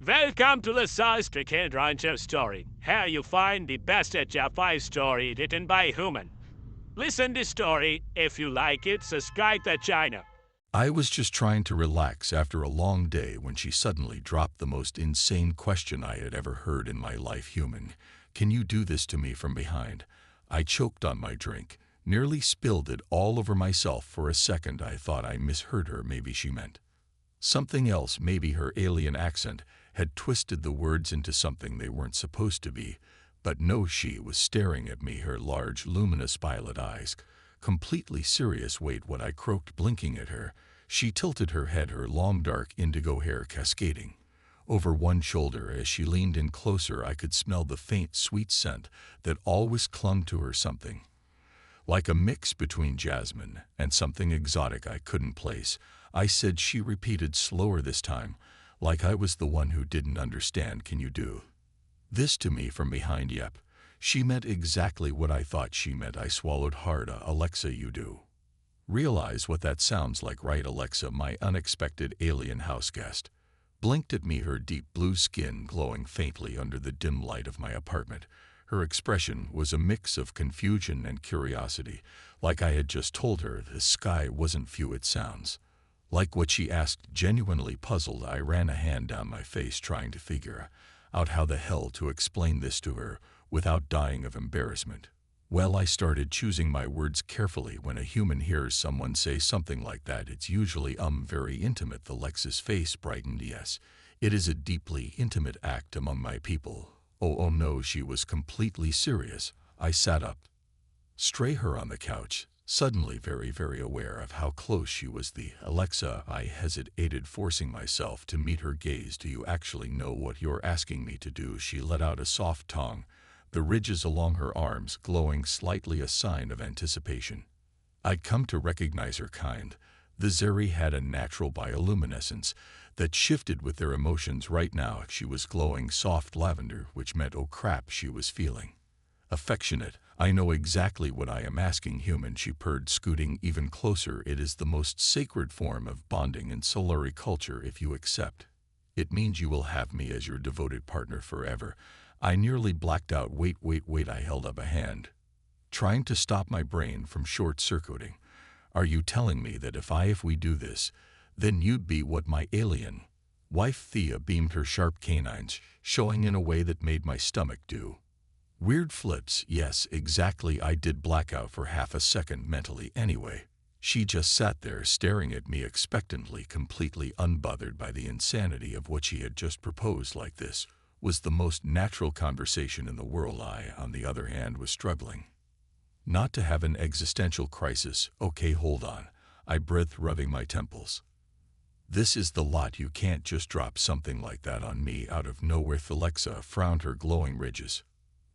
Welcome to the Futuristic Adventures story. Here you find the best HFY story written by human. Listen the story. If you like it, subscribe the channel. I was just trying to relax after a long day when she suddenly dropped the most insane question I had ever heard in my life. Human, can you do this to me from behind? I choked on my drink, nearly spilled it all over myself. For a second I thought I misheard her. Maybe she meant something else. Maybe her alien accent had twisted the words into something they weren't supposed to be. But no, she was staring at me, her large, luminous violet eyes completely serious. Wait, what? I croaked, blinking at her. She tilted her head, her long dark indigo hair cascading over one shoulder. As she leaned in closer, I could smell the faint, sweet scent that always clung to her, something like a mix between jasmine and something exotic I couldn't place. I said. She repeated slower this time, like I was the one who didn't understand. Can you do this to me from behind? Yep. She meant exactly what I thought she meant. I swallowed hard. Alexa, you do realize what that sounds like, right? Alexa, my unexpected alien houseguest, blinked at me, her deep blue skin glowing faintly under the dim light of my apartment. Her expression was a mix of confusion and curiosity, like I had just told her the sky wasn't few. It sounds like what she asked. Genuinely puzzled, I ran a hand down my face, trying to figure out how the hell to explain this to her without dying of embarrassment. Well, I started choosing my words carefully. When a human hears someone say something like that, it's usually very intimate. Alexa's face brightened. Yes, it is a deeply intimate act among my people. Oh no, she was completely serious. I sat up, stray her on the couch, suddenly very aware of how close she was. The Alexa, I hesitated, forcing myself to meet her gaze. Do you actually know what you're asking me to do? She let out a soft tongue, the ridges along her arms glowing slightly, a sign of anticipation. I'd come to recognize her kind. The Zeri had a natural bioluminescence that shifted with their emotions. Right now she was glowing soft lavender, which meant, oh crap, she was feeling affectionate. I know exactly what I am asking, human, she purred, scooting even closer. It is the most sacred form of bonding in Solari culture. If you accept, it means you will have me as your devoted partner forever. I nearly blacked out. Wait, I held up a hand, trying to stop my brain from short-circuiting. Are you telling me that if we do this, then you'd be what my alien wife? Thea beamed, her sharp canines showing in a way that made my stomach do weird flips. Yes, exactly. I did black out for half a second mentally. Anyway, she just sat there staring at me expectantly, completely unbothered by the insanity of what she had just proposed. Like this was the most natural conversation in the world. I, on the other hand, was struggling not to have an existential crisis. Okay, hold on, I breathed, rubbing my temples. This is the lot. You can't just drop something like that on me out of nowhere. Alexa frowned, her glowing ridges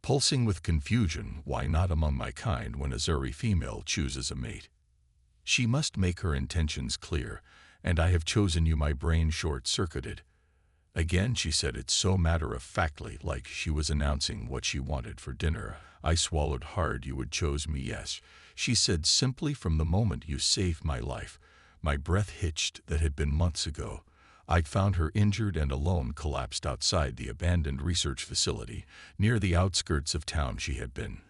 pulsing with confusion. Why not among my kind when a Zeri female chooses a mate? She must make her intentions clear, and I have chosen you. My brain short-circuited again. She said it so matter-of-factly, like she was announcing what she wanted for dinner. I swallowed hard. You would chose me? Yes, she said simply. From the moment you saved my life, my breath hitched. That had been months ago. I'd found her injured and alone, collapsed outside the abandoned research facility near the outskirts of town. She had been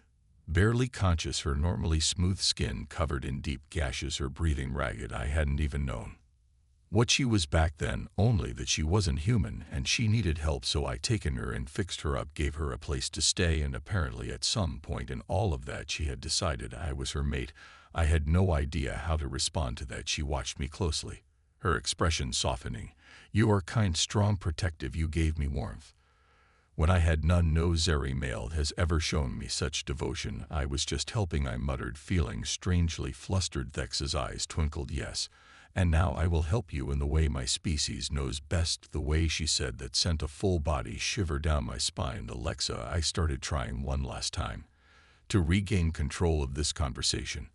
barely conscious, her normally smooth skin covered in deep gashes, her breathing ragged. I hadn't even known what she was back then, only that she wasn't human and she needed help. So I taken her and fixed her up, gave her a place to stay, and apparently at some point in all of that she had decided I was her mate. I had no idea how to respond to that. She watched me closely, her expression softening. You are kind, strong, protective. You gave me warmth when I had none. No Zeri male has ever shown me such devotion. I was just helping, I muttered, feeling strangely flustered. Thex's eyes twinkled. Yes, and now I will help you in the way my species knows best. The way she said that sent a full body shiver down my spine. Alexa, I started trying one last time to regain control of this conversation.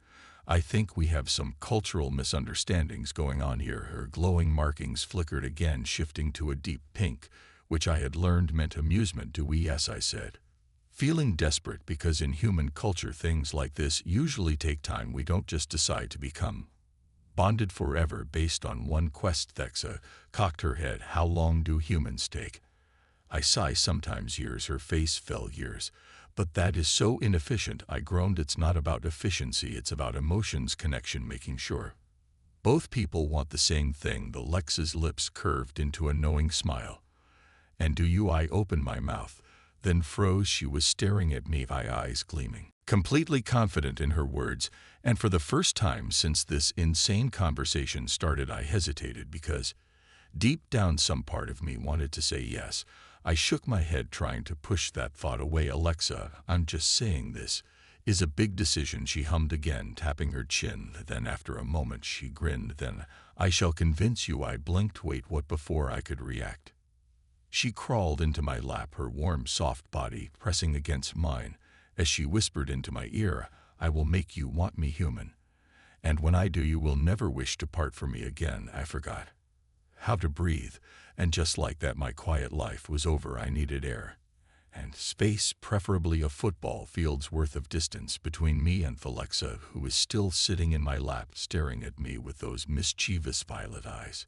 I think we have some cultural misunderstandings going on here. Her glowing markings flickered again, shifting to a deep pink, which I had learned meant amusement. Do we? Yes, I said, feeling desperate, because in human culture things like this usually take time. We don't just decide to become bonded forever based on one quest. Thexa cocked her head. How long do humans take? I sigh sometimes years, her face fell years. But that is so inefficient, I groaned. It's not about efficiency, it's about emotions, connection, making sure. Both people want the same thing. The Lex's lips curved into a knowing smile. And do you? I opened my mouth, then froze. She was staring at me, my eyes gleaming, completely confident in her words, and for the first time since this insane conversation started, I hesitated because deep down some part of me wanted to say yes. I shook my head, trying to push that thought away. Alexa, I'm just saying this is a big decision, she hummed again, tapping her chin. Then after a moment she grinned. Then I shall convince you. I blinked. Wait, what? Before I could react, she crawled into my lap, her warm, soft body pressing against mine, as she whispered into my ear, I will make you want me, human. And when I do, you will never wish to part from me again. I forgot how to breathe, and just like that my quiet life was over. I needed air and space, preferably a football field's worth of distance between me and Alexa, who was still sitting in my lap, staring at me with those mischievous violet eyes.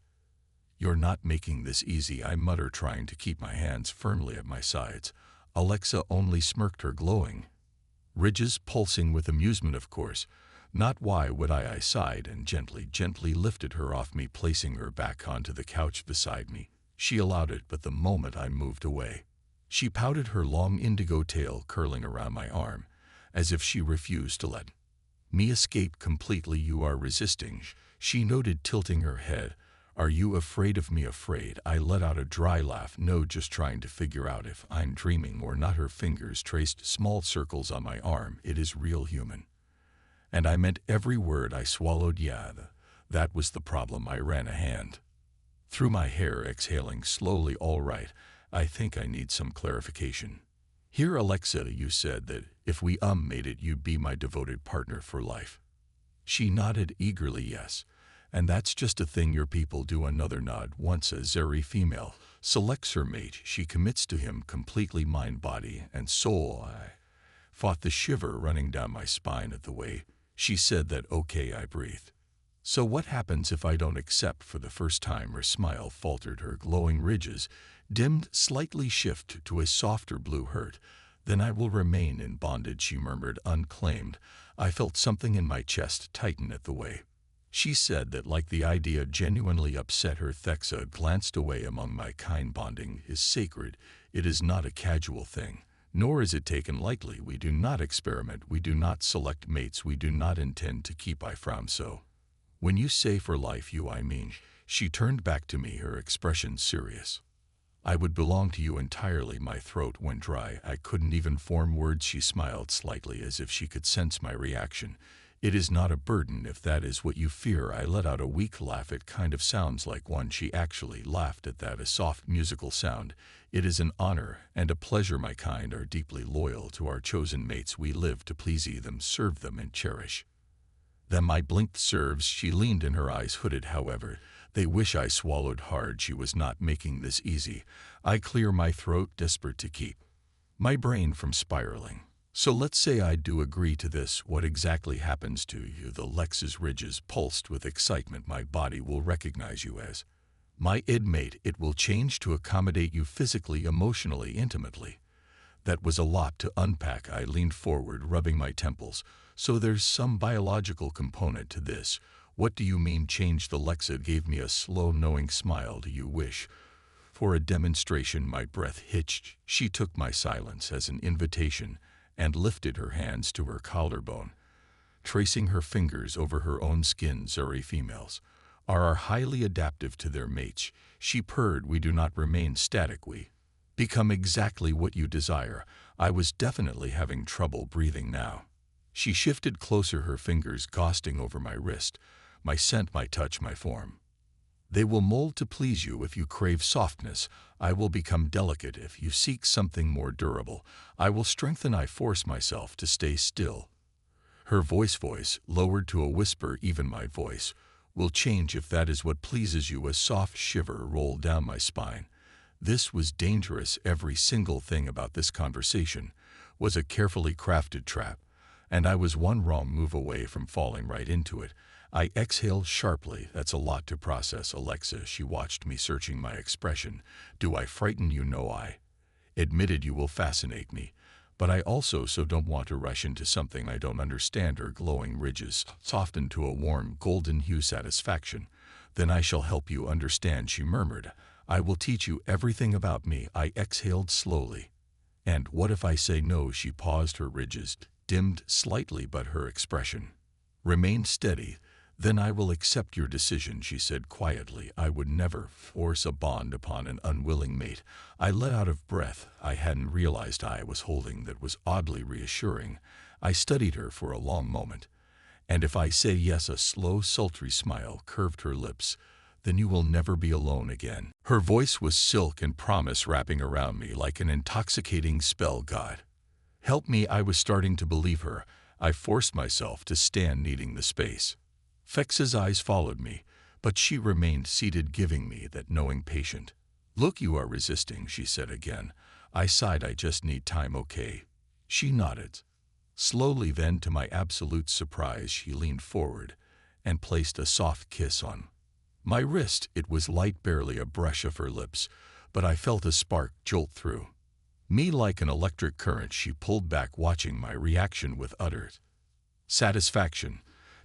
You're not making this easy, I mutter, trying to keep my hands firmly at my sides. Alexa only smirked, her glowing ridges pulsing with amusement. Of course not. Why would I sighed and gently lifted her off me, placing her back onto the couch beside me. She allowed it, but the moment I moved away, she pouted, her long indigo tail curling around my arm, as if she refused to let me escape completely. You are resisting, she noted, tilting her head. Are you afraid of me? Afraid? I let out a dry laugh. No, just trying to figure out if I'm dreaming or not. Her fingers traced small circles on my arm. It is real, human. And I meant every word. I swallowed. Yeah, that was the problem. I ran a hand through my hair, exhaling slowly. All right, I think I need some clarification. Here, Alexa, you said that if we made it, you'd be my devoted partner for life. She nodded eagerly. Yes. And that's just a thing your people do. Another nod. Once a Zeri female selects her mate, she commits to him completely, mind, body, and soul. I fought the shiver running down my spine at the way she said that. Okay, I breathed. So what happens if I don't accept for the first time? Her smile faltered, her glowing ridges dimmed, slightly shift to a softer blue. Hurt. Then I will remain in bondage, she murmured, unclaimed. I felt something in my chest tighten at the way she said that, like the idea genuinely upset her. Thexa glanced away. Among my kind, bonding is sacred. It is not a casual thing, nor is it taken lightly. We do not experiment. We do not select mates. We do not intend to keep. I frowned. So, when you say for life, I mean? She turned back to me, her expression serious. I would belong to you entirely. My throat went dry. I couldn't even form words. She smiled slightly, as if she could sense my reaction. It is not a burden, if that is what you fear. I let out a weak laugh. It kind of sounds like one. She actually laughed at that, a soft musical sound. It is an honor and a pleasure. My kind are deeply loyal to our chosen mates. We live to please them, serve them, and cherish them. I blinked. Serves? She leaned in, her eyes hooded. However, they wish. I swallowed hard. She was not making this easy. I clear my throat, desperate to keep my brain from spiraling. So let's say I do agree to this. What exactly happens to you? The Lex's ridges pulsed with excitement. My body will recognize you as my idmate. It will change to accommodate you physically, emotionally, intimately. That was a lot to unpack. I leaned forward, rubbing my temples. So there's some biological component to this. What do you mean change? The Lexa gave me a slow, knowing smile. Do you wish for a demonstration? My breath hitched. She took my silence as an invitation and lifted her hands to her collarbone, tracing her fingers over her own skin. Zeri females are highly adaptive to their mates, she purred. We do not remain static. We become exactly what you desire. I was definitely having trouble breathing now. She shifted closer, her fingers ghosting over my wrist, my scent, my touch, my form. They will mold to please you. If you crave softness, I will become delicate. If you seek something more durable, I will strengthen. I force myself to stay still. Her voice lowered to a whisper. Even my voice will change if that is what pleases you. A soft shiver rolled down my spine. This was dangerous. Every single thing about this conversation was a carefully crafted trap, and I was one wrong move away from falling right into it. I exhaled sharply. That's a lot to process, Alexa. She watched me, searching my expression. Do I frighten you? No, I Admitted you will fascinate me, but I also so don't want to rush into something I don't understand. Her glowing ridges softened to a warm golden hue. Satisfaction. Then I shall help you understand, she murmured. I will teach you everything about me. I exhaled slowly. And what if I say no? She paused, her ridges dimmed slightly, but her expression remained steady. Then I will accept your decision, she said quietly. I would never force a bond upon an unwilling mate. I let out of breath. I hadn't realized I was holding that was oddly reassuring. I studied her for a long moment. And if I say yes, a slow, sultry smile curved her lips, then you will never be alone again. Her voice was silk and promise wrapping around me like an intoxicating spell. God, help me. I was starting to believe her. I forced myself to stand, needing the space. Fex's eyes followed me, but she remained seated, giving me that knowing patient look. You are resisting, she said again. I sighed. I just need time, okay? She nodded. Slowly then, to my absolute surprise, she leaned forward and placed a soft kiss on my wrist. It was light, barely a brush of her lips, but I felt a spark jolt through me like an electric current. She pulled back, watching my reaction with utter satisfaction.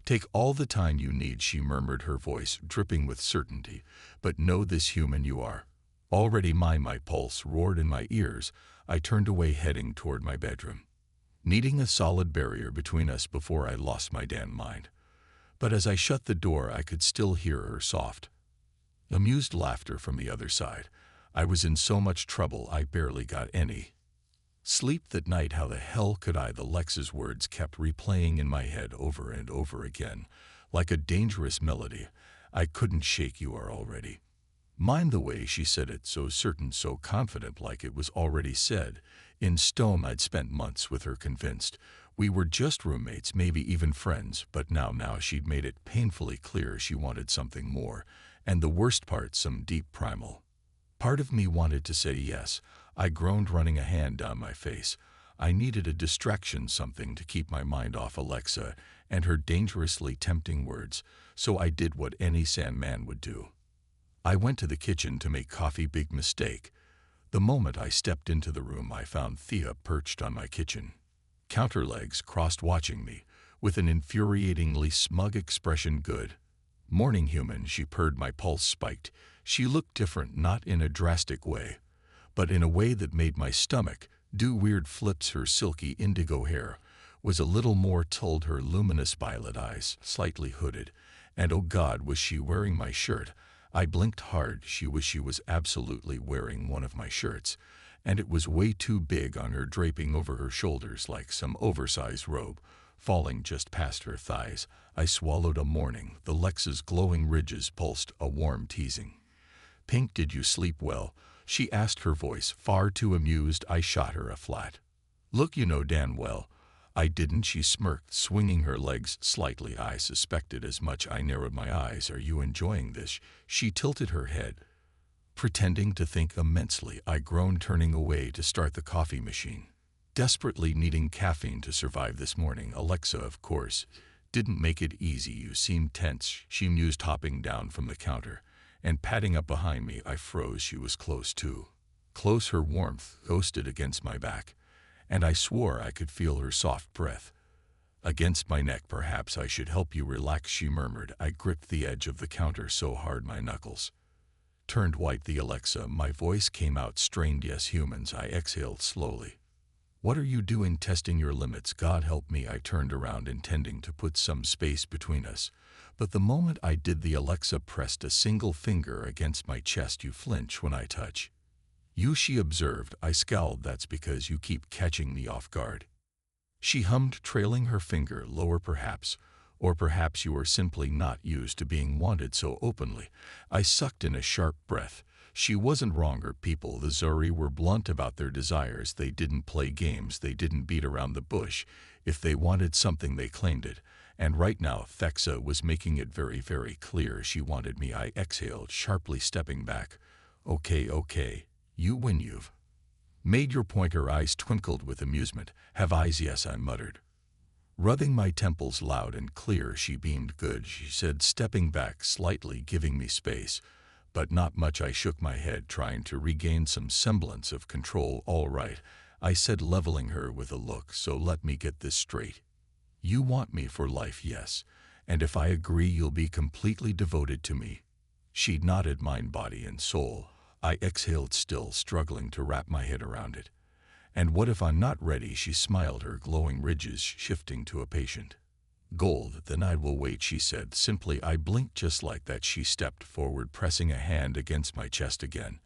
Take all the time you need, she murmured, her voice dripping with certainty. But know this, human, you are already mine. My pulse roared in my ears. I turned away, heading toward my bedroom, needing a solid barrier between us before I lost my damn mind. But as I shut the door, I could still hear her soft, amused laughter from the other side. I was in so much trouble I barely got any sleep that night. How the hell could I? The Lex's words kept replaying in my head over and over again, like a dangerous melody I couldn't shake. You are already mine. The way she said it, so certain, so confident, like it was already said in stone. I'd spent months with her, convinced we were just roommates, maybe even friends, but now she'd made it painfully clear she wanted something more, and the worst part, some deep primal part of me wanted to say yes. I groaned, running a hand down my face. I needed a distraction, something to keep my mind off Alexa and her dangerously tempting words, so I did what any sandman would do. I went to the kitchen to make coffee. Big mistake. The moment I stepped into the room, I found Thea perched on my kitchen counter, legs crossed, watching me with an infuriatingly smug expression. Good morning, human, she purred. My pulse spiked. She looked different, not in a drastic way, but in a way that made my stomach do weird flips. Her silky indigo hair was a little more tulled, her luminous violet eyes slightly hooded, and oh God, was she wearing my shirt? I blinked hard. She was absolutely wearing one of my shirts, and it was way too big on her, draping over her shoulders like some oversized robe, falling just past her thighs. I swallowed a morning. The Lex's glowing ridges pulsed a warm, teasing pink. Did you sleep well? She asked, her voice far too amused. I shot her a flat look. You know damn well I didn't, she smirked, swinging her legs slightly. I suspected as much. I narrowed my eyes. Are you enjoying this? She tilted her head, pretending to think immensely. I groaned, turning away to start the coffee machine, desperately needing caffeine to survive this morning. Alexa, of course, didn't make it easy. You seem tense, she mused, hopping down from the counter and patting up behind me. I froze. She was close too close. Her warmth ghosted against my back, and I swore I could feel her soft breath against my neck. Perhaps I should help you relax, she murmured. I gripped the edge of the counter so hard my knuckles turned white. The Alexa, my voice came out strained. Yes, humans. I exhaled slowly. What are you doing? Testing your limits. God help me. I turned around, intending to put some space between us, but the moment I did, the Alexa pressed a single finger against my chest. You flinch when I touch you, she observed. I scowled. That's because you keep catching me off guard, she hummed, trailing her finger lower. Perhaps, or perhaps you are simply not used to being wanted so openly. I sucked in a sharp breath. She wasn't wrong. Her people, the Zuri, were blunt about their desires. They didn't play games. They didn't beat around the bush. If they wanted something, they claimed it. And right now, Fexa was making it very, very clear she wanted me. I exhaled, sharply stepping back. Okay. You win. You've made your point. Her eyes twinkled with amusement. Have eyes? Yes, I muttered, rubbing my temples loud and clear. She beamed. Good, she said, stepping back slightly, giving me space. But not much. I shook my head, trying to regain some semblance of control. All right, I said, leveling her with a look. So let me get this straight. You want me for life, yes, and if I agree you'll be completely devoted to me. She nodded, mind, body, and soul. I exhaled, still struggling to wrap my head around it. And what if I'm not ready? She smiled, her glowing ridges shifting to a patient gold. Then I will wait, she said simply. I blinked. Just like that, she stepped forward, pressing a hand against my chest again.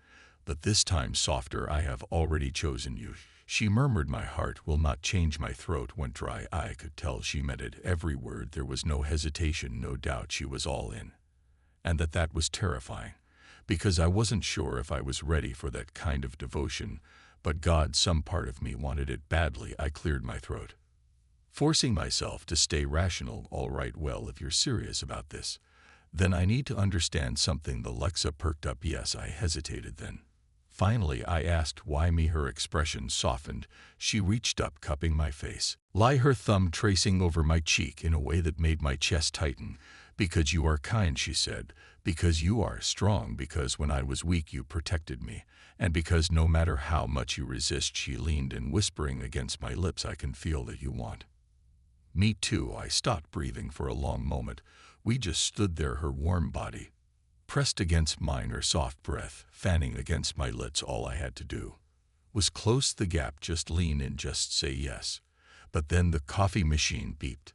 But this time softer. I have already chosen you, she murmured. My heart will not change. My throat went dry. I could tell she meant it, every word. There was no hesitation, no doubt. She was all in. And that was terrifying, because I wasn't sure if I was ready for that kind of devotion. But God, some part of me wanted it badly. I cleared my throat, forcing myself to stay rational. All right, well, if you're serious about this, then I need to understand something. The Lexa perked up. Yes, I hesitated. Then finally I asked, why me? Her expression softened. She reached up, cupping my face, her thumb tracing over my cheek in a way that made my chest tighten. Because you are kind, she said. Because you are strong. Because when I was weak you protected me. And because no matter how much you resist, she leaned in, whispering against my lips, I can feel that you want me too. I stopped breathing for a long moment. We just stood there, her warm body pressed against mine, her soft breath fanning against my lips. All I had to do was close the gap, just lean in, just say yes. But then the coffee machine beeped.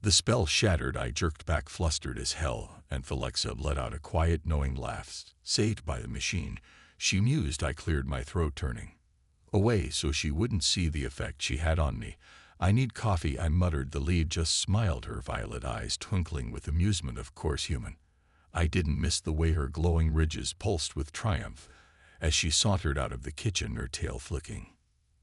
The spell shattered. I jerked back, flustered as hell, and Alexa let out a quiet, knowing laugh. Saved by the machine, she mused. I cleared my throat, turning away so she wouldn't see the effect she had on me. I need coffee, I muttered. The lead just smiled, her violet eyes twinkling with amusement. Of course, human. I didn't miss the way her glowing ridges pulsed with triumph as she sauntered out of the kitchen, her tail flicking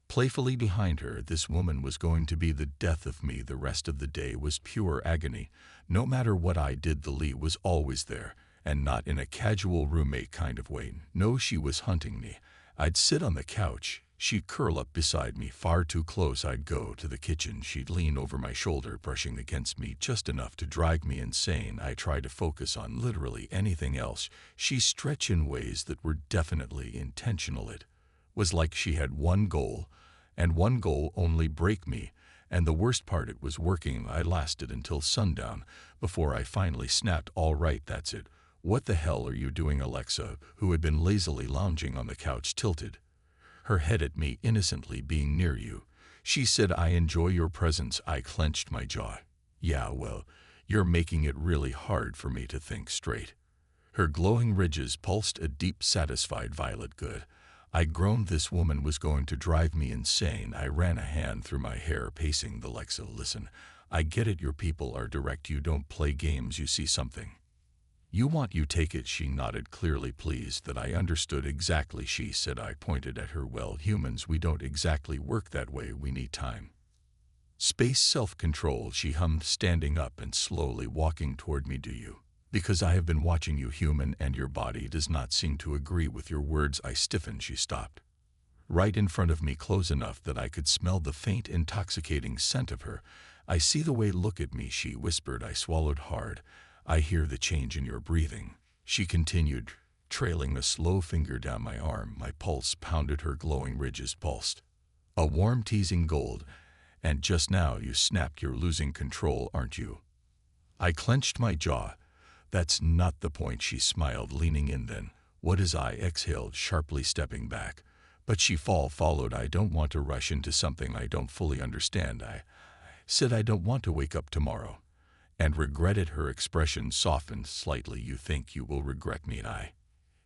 playfully behind her. This woman was going to be the death of me. The rest of the day was pure agony. No matter what I did, the Lee was always there, and not in a casual roommate kind of way. No, she was hunting me. I'd sit on the couch, she'd curl up beside me, far too close. I'd go to the kitchen, she'd lean over my shoulder, brushing against me just enough to drive me insane. I tried to focus on literally anything else. She stretched in ways that were definitely intentional. It was like she had one goal, and one goal only: break me. And the worst part, it was working. I lasted until sundown before I finally snapped. All right, that's it. What the hell are you doing? Alexa, who had been lazily lounging on the couch, tilted her head at me. Innocently being near you, she said. I enjoy your presence. I clenched my jaw. Yeah, well, you're making it really hard for me to think straight. Her glowing ridges pulsed a deep, satisfied violet. Good. I groaned. This woman was going to drive me insane. I ran a hand through my hair, pacing the Lexa. Listen, I get it. Your people are direct. You don't play games. You see something you want, you take it. She nodded, clearly pleased that I understood exactly. She said. I pointed at her. Well, humans, we don't exactly work that way. We need time, space, self-control. She hummed, standing up and slowly walking toward me. Do you? Because I have been watching you, human, and your body does not seem to agree with your words. I stiffened. She stopped right in front of me, close enough that I could smell the faint, intoxicating scent of her. I see the way. Look at me, she whispered. I swallowed hard. I hear the change in your breathing, she continued, trailing a slow finger down my arm. My pulse pounded. Her glowing ridges pulsed a warm, teasing gold. And just now you snapped. You're losing control, aren't you? I clenched my jaw. That's not the point, she smiled, leaning in. Then what is? I exhaled, sharply stepping back. But she followed. I don't want to rush into something I don't fully understand. I said. I don't want to wake up tomorrow and regret it. Her expression softened slightly. You think you will regret me? I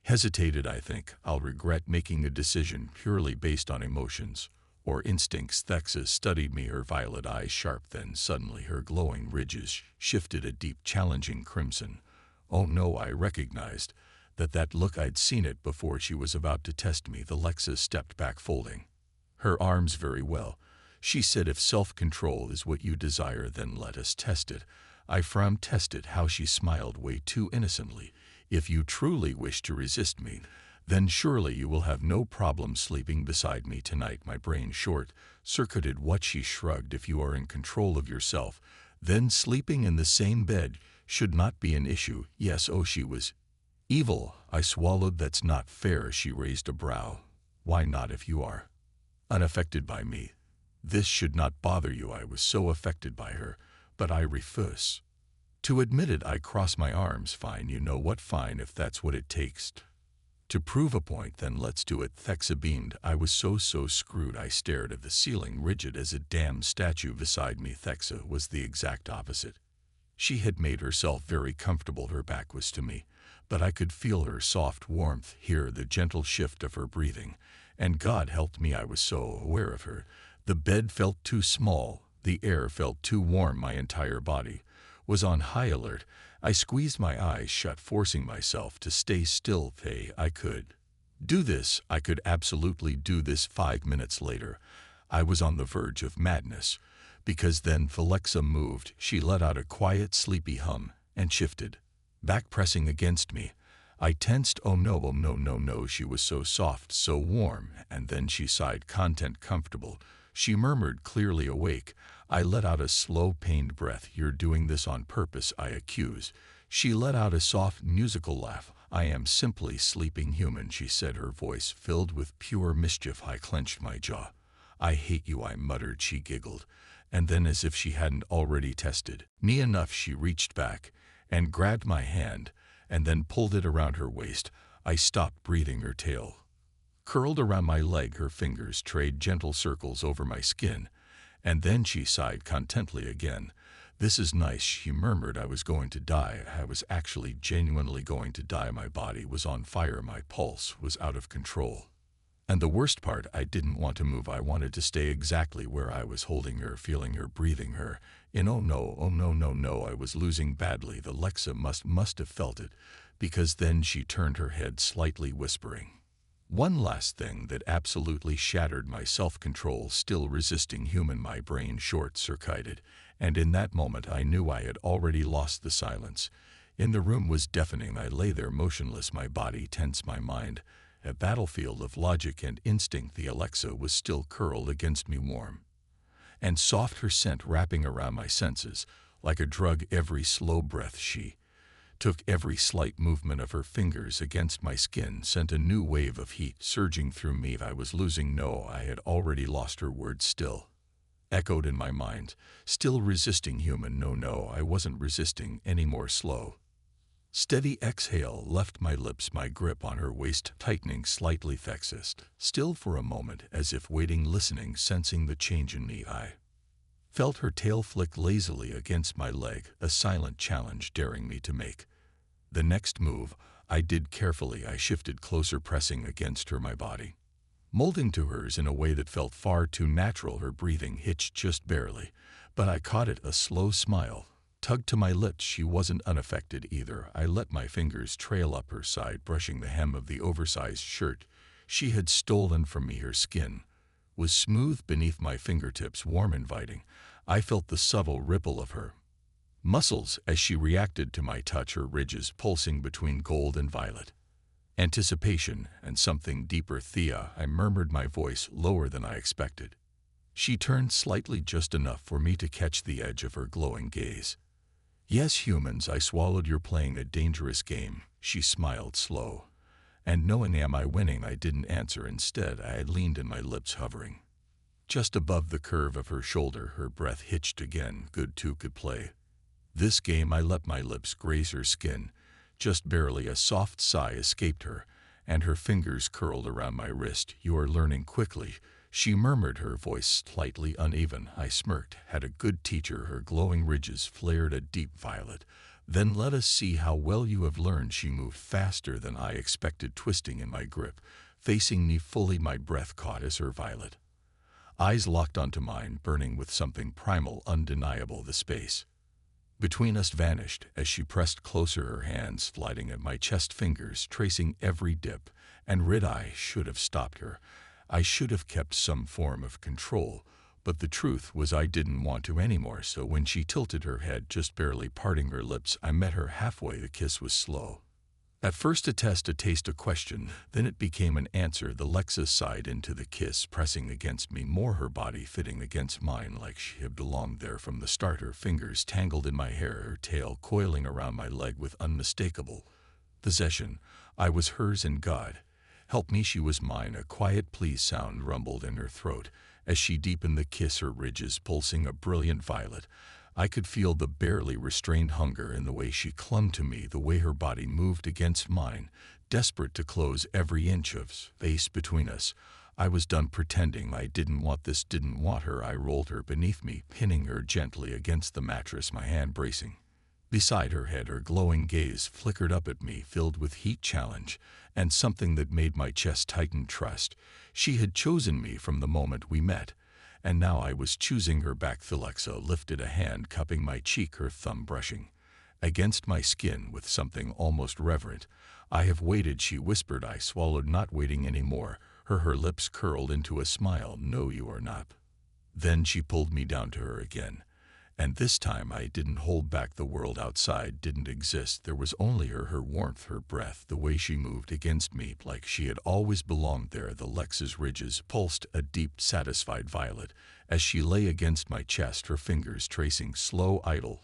hesitated. I think I'll regret making a decision purely based on emotions or instincts. Thexa studied me, her violet eyes sharp. Then suddenly her glowing ridges shifted a deep, challenging crimson. Oh no, I recognized that look. I'd seen it before. She was about to test me. The Lexa stepped back, folding her arms. Very well, she said. If self-control is what you desire, then let us test it. I frowned. Test it? How? She smiled way too innocently. If you truly wish to resist me, then surely you will have no problem sleeping beside me tonight. My brain short-circuited. What? She shrugged. If you are in control of yourself, then sleeping in the same bed should not be an issue. Yes. Oh, she was Evil, I swallowed. That's not fair. She raised a brow. Why not if you are unaffected by me? This should not bother you. I was so affected by her, but I refuse to admit it. I cross my arms. Fine, you know what, fine, if that's what it takes to prove a point, then let's do it. Thexa beamed. I was so screwed. I stared at the ceiling, rigid as a damn statue beside me. Thexa was the exact opposite. She had made herself very comfortable. Her back was to me, but I could feel her soft warmth, hear the gentle shift of her breathing, and God helped me, I was so aware of her. The bed felt too small, the air felt too warm. My entire body was on high alert. I squeezed my eyes shut, forcing myself to stay still. Hey, I could do this. I could absolutely do this. 5 minutes later, I was on the verge of madness, because then Felexa moved. She let out a quiet, sleepy hum and shifted back, pressing against me. I tensed. Oh no, oh no, no, no. She was so soft, so warm, and then she sighed. Content comfortable. She murmured, clearly awake. I let out a slow, pained breath. You're doing this on purpose, I accused. She let out a soft, musical laugh. I am simply sleeping, human, she said, her voice filled with pure mischief. I clenched my jaw. I hate you, I muttered. She giggled, and then, as if she hadn't already tested me enough, she reached back and grabbed my hand and then pulled it around her waist. I stopped breathing. Her tail curled around my leg. Her fingers traced gentle circles over my skin, and then she sighed contently again. This is nice, she murmured. I was going to die. I was actually genuinely going to die. My body was on fire. My pulse was out of control. And the worst part, I didn't want to move. I wanted to stay exactly where I was, holding her, feeling her, breathing her in. Oh no, oh no, no, no. I was losing badly. The Lexa must have felt it, because then she turned her head slightly, whispering one last thing that absolutely shattered my self-control. Still resisting, human. My brain short-circuited, and in that moment I knew I had already lost. The silence in the room was deafening. I lay there motionless, my body tense, my mind a battlefield of logic and instinct. The Alexa was still curled against me, warm and soft, her scent wrapping around my senses like a drug. Every slow breath she took, every slight movement of her fingers against my skin, sent a new wave of heat surging through me. I was losing. No, I had already lost. Her words still echoed in my mind. Still resisting, human. No, no, I wasn't resisting anymore. Slow, steady exhale left my lips, my grip on her waist tightening slightly. Thexist, still for a moment, as if waiting, listening, sensing the change in me. I felt her tail flick lazily against my leg, a silent challenge daring me to make the next move. I did carefully. I shifted closer, pressing against her, my body molding to hers in a way that felt far too natural. Her breathing hitched just barely, but I caught it. A slow smile tugged to my lips. She wasn't unaffected either. I let my fingers trail up her side, brushing the hem of the oversized shirt she had stolen from me. Her skin was smooth beneath my fingertips, warm, inviting. I felt the subtle ripple of her muscles as she reacted to my touch, her ridges pulsing between gold and violet. Anticipation and something deeper. Thea, I murmured, my voice lower than I expected. She turned slightly, just enough for me to catch the edge of her glowing gaze. Yes, humans, I swallowed. You're playing a dangerous game. She smiled, slow and knowing. Am I winning? I didn't answer. Instead, I had leaned in, my lips hovering just above the curve of her shoulder. Her breath hitched again. Good, two could play this game. I let my lips graze her skin, just barely. A soft sigh escaped her, and her fingers curled around my wrist. You are learning quickly, she murmured, her voice slightly uneven. I smirked. Had a good teacher. Her glowing ridges flared a deep violet. Then let us see how well you have learned. She moved faster than I expected, twisting in my grip, facing me fully. My breath caught as her violet eyes locked onto mine, burning with something primal, undeniable. The space between us vanished as she pressed closer, her hands flighting at my chest, fingers tracing every dip and rid. I should have stopped her. I should have kept some form of control, but the truth was I didn't want to anymore. So when she tilted her head, just barely parting her lips, I met her halfway. The kiss was slow. At first a test, a taste, a question, then it became an answer. The Lexa sighed into the kiss, pressing against me more, her body fitting against mine like she had belonged there from the start. Her fingers tangled in my hair, her tail coiling around my leg with unmistakable Possession. I was hers and God. Help me, she was mine. A quiet please sound rumbled in her throat. As she deepened the kiss, her ridges pulsing a brilliant violet. I could feel the barely restrained hunger in the way she clung to me, the way her body moved against mine, desperate to close every inch of space between us. I was done pretending I didn't want this, didn't want her. I rolled her beneath me, pinning her gently against the mattress, my hand bracing. Beside her head, her glowing gaze flickered up at me, filled with heat, challenge, and something that made my chest tighten. Trust. She had chosen me from the moment we met, and now I was choosing her back. Alexa lifted a hand, cupping my cheek, her thumb brushing against my skin with something almost reverent. I have waited, she whispered. I swallowed, not waiting anymore. Her lips curled into a smile. No, you are not. Then she pulled me down to her again. And this time I didn't hold back. The world outside didn't exist. There was only her warmth, her breath, the way she moved against me like she had always belonged there. The Lexa's ridges pulsed a deep, satisfied violet as she lay against my chest, her fingers tracing slow, idle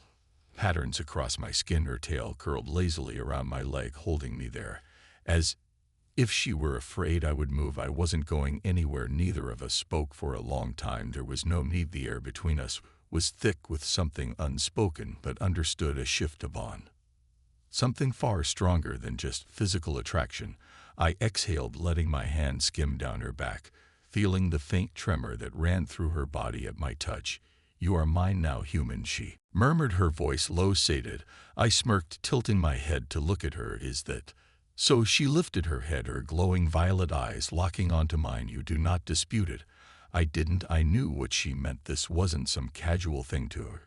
patterns across my skin. Her tail curled lazily around my leg, holding me there, as if she were afraid I would move. I wasn't going anywhere. Neither of us spoke for a long time. There was no need. The air between us was thick with something unspoken but understood, a shift, a bond. Something far stronger than just physical attraction. I exhaled, letting my hand skim down her back, feeling the faint tremor that ran through her body at my touch. You are mine now, human, she murmured, her voice low, sated. I smirked, tilting my head to look at her. Is that so? She lifted her head, her glowing violet eyes locking onto mine. You do not dispute it. I didn't. I knew what she meant. This wasn't some casual thing to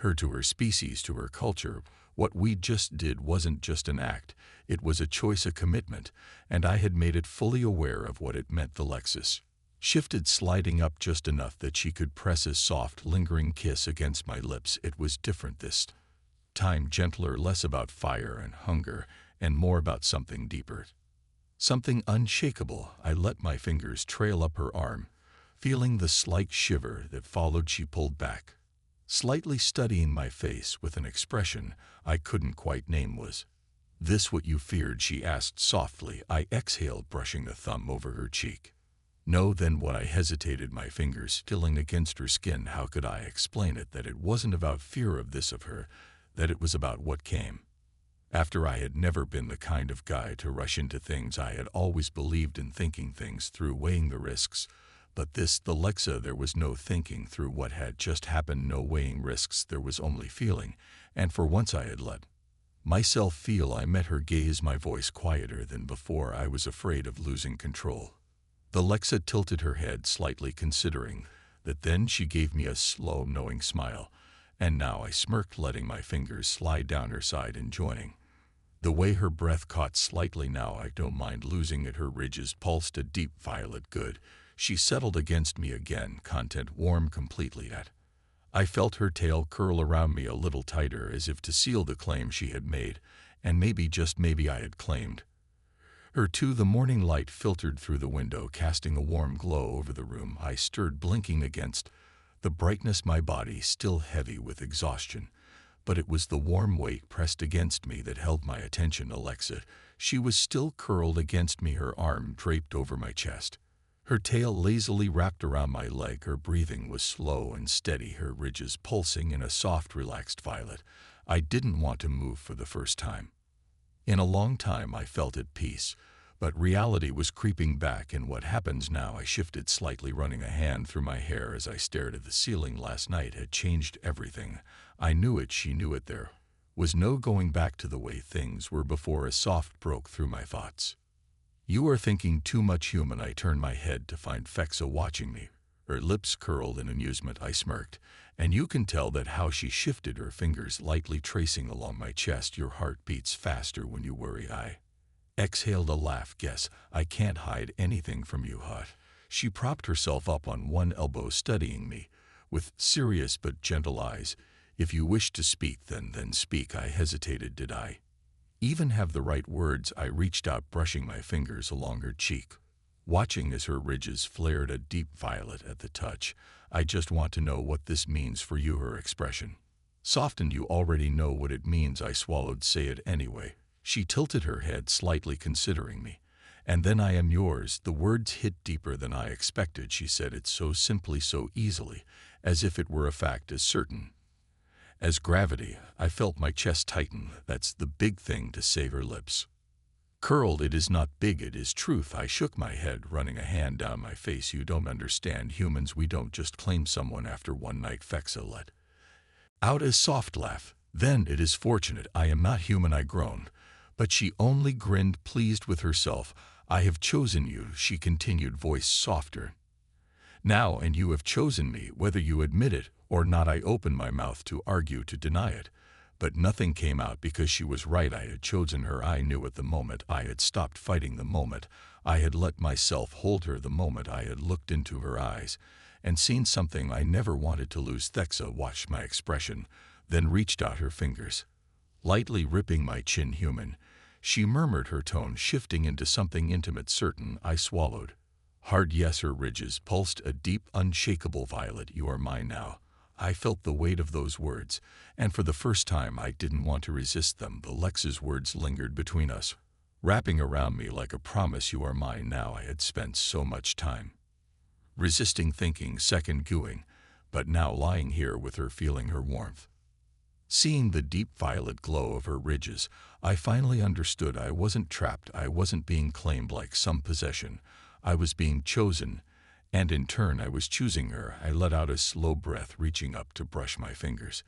her, to her species, to her culture. What we just did wasn't just an act. It was a choice, a commitment, and I had made it fully aware of what it meant. The Lexus shifted, sliding up just enough that she could press a soft, lingering kiss against my lips. It was different this time, gentler, less about fire and hunger, and more about something deeper, something unshakable. I let my fingers trail up her arm, feeling the slight shiver that followed. She pulled back, slightly studying my face with an expression I couldn't quite name. Was this what you feared? She asked softly. I exhaled, brushing a thumb over her cheek. No. Then what? I hesitated, my fingers feeling against her skin. How could I explain it? That it wasn't about fear of this, of her, that it was about what came after. I had never been the kind of guy to rush into things. I had always believed in thinking things through, weighing the risks. But this, the Lexa, there was no thinking through what had just happened, no weighing risks. There was only feeling, and for once I had let myself feel. I met her gaze, my voice quieter than before. I was afraid of losing control. The Lexa tilted her head slightly, considering that. Then she gave me a slow, knowing smile, and now I smirked, letting my fingers slide down her side and joining the way her breath caught slightly. Now I don't mind losing it. Her ridges pulsed a deep violet. Good. She settled against me again, content warm completely at. I felt her tail curl around me a little tighter, as if to seal the claim she had made, and maybe, just maybe, I had claimed her too. The morning light filtered through the window, casting a warm glow over the room. I stirred, blinking against the brightness, my body still heavy with exhaustion. But it was the warm weight pressed against me that held my attention. Alexa, she was still curled against me, her arm draped over my chest, her tail lazily wrapped around my leg. Her breathing was slow and steady, her ridges pulsing in a soft, relaxed violet. I didn't want to move. For the first time in a long time I felt at peace, but reality was creeping back. And what happens now? I shifted slightly, running a hand through my hair as I stared at the ceiling. Last night had changed everything. I knew it, she knew it. There was no going back to the way things were before. A soft broke through my thoughts. You are thinking too much, human. I turned my head to find Fexa watching me. Her lips curled in amusement. I smirked, and you can tell that how she shifted, her fingers lightly tracing along my chest. Your heart beats faster when you worry. I exhaled, a laugh. Guess I can't hide anything from you, hot. She propped herself up on one elbow, studying me with serious but gentle eyes. If you wish to speak, then speak. I hesitated. Did I even have the right words? I reached out, brushing my fingers along her cheek, watching as her ridges flared a deep violet at the touch. I just want to know what this means for you. Her expression softened. You already know what it means. I swallowed. Say it anyway. She tilted her head slightly, considering me. "And then I am yours." The words hit deeper than I expected. She said it so simply, so easily, as if it were a fact as certain as gravity. I felt my chest tighten. That's the big thing to save her lips. Curled. "It is not big, it is truth." I shook my head, running a hand down my face. "You don't understand. Humans, we don't just claim someone after one night." Thexa let out a soft laugh. "Then it is fortunate I am not human," I groaned. But she only grinned, pleased with herself. "I have chosen you," she continued, voice softer now, "and you have chosen me, whether you admit it or not." I opened my mouth to argue, to deny it, but nothing came out, because she was right. I had chosen her. I knew it the moment I had stopped fighting, the moment I had let myself hold her, the moment I had looked into her eyes and seen something I never wanted to lose. Thexa watched my expression, then reached out her fingers, lightly ripping my chin. "Human," she murmured, her tone shifting into something intimate. "Certain." I swallowed hard. "Yes." Her ridges pulsed, a deep, unshakable violet. "You are mine now." I felt the weight of those words, and for the first time I didn't want to resist them. The Lex's words lingered between us, wrapping around me like a promise. "You are mine now." I had spent so much time resisting, thinking, second-guessing, but now lying here with her, feeling her warmth, seeing the deep violet glow of her ridges, I finally understood. I wasn't trapped. I wasn't being claimed like some possession. I was being chosen, and in turn I was choosing her. I let out a slow breath, reaching up to brush my fingers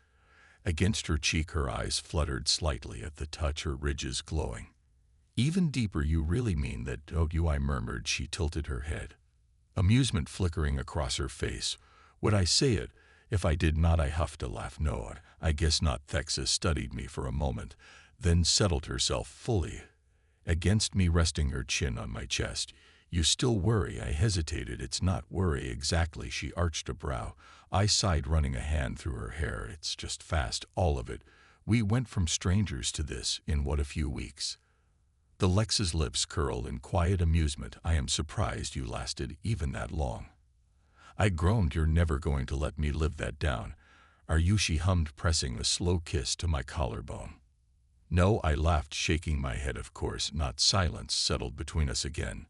against her cheek. Her eyes fluttered slightly at the touch, her ridges glowing even deeper. "You really mean that, don't you?" I murmured. She tilted her head, amusement flickering across her face. "Would I say it if I did not?" I huffed a laugh. "No, I guess not." Thexa studied me for a moment, then settled herself fully against me, resting her chin on my chest. "You still worry?" I hesitated. "It's not worry exactly." She arched a brow. I sighed, running a hand through her hair. "It's just fast, all of it. We went from strangers to this in what, a few weeks?" The Lex's lips curled in quiet amusement. "I am surprised you lasted even that long." I groaned. "You're never going to let me live that down, are you?" She hummed, pressing a slow kiss to my collarbone. "No," I laughed, shaking my head. "Of course not." Silence settled between us again,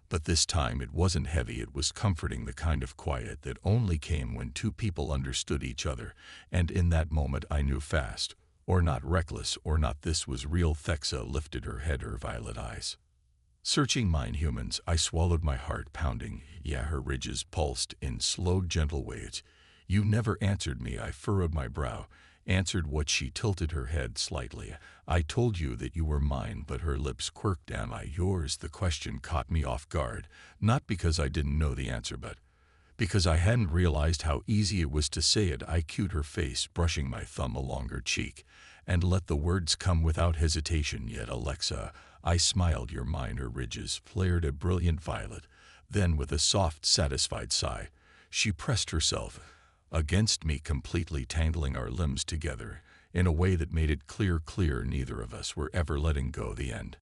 but this time it wasn't heavy. It was comforting, the kind of quiet that only came when two people understood each other, and in that moment I knew, fast or not, reckless or not, this was real. Thexa lifted her head, her violet eyes searching mine. "Humans." I swallowed, my heart pounding. "Yeah." Her ridges pulsed in slow, gentle waves. "You never answered me." I furrowed my brow. "Answered what?" She tilted her head slightly. "I told you that you were mine." But her lips quirked. "Am I yours?" The question caught me off guard, not because I didn't know the answer, but because I hadn't realized how easy it was to say it. I cued her face, brushing my thumb along her cheek, and let the words come without hesitation. "Yet, Alexa." I smiled. "You're mine." Her ridges flared a brilliant violet. Then, with a soft, satisfied sigh, she pressed herself against me, completely tangling our limbs together in a way that made it clear neither of us were ever letting go. The end.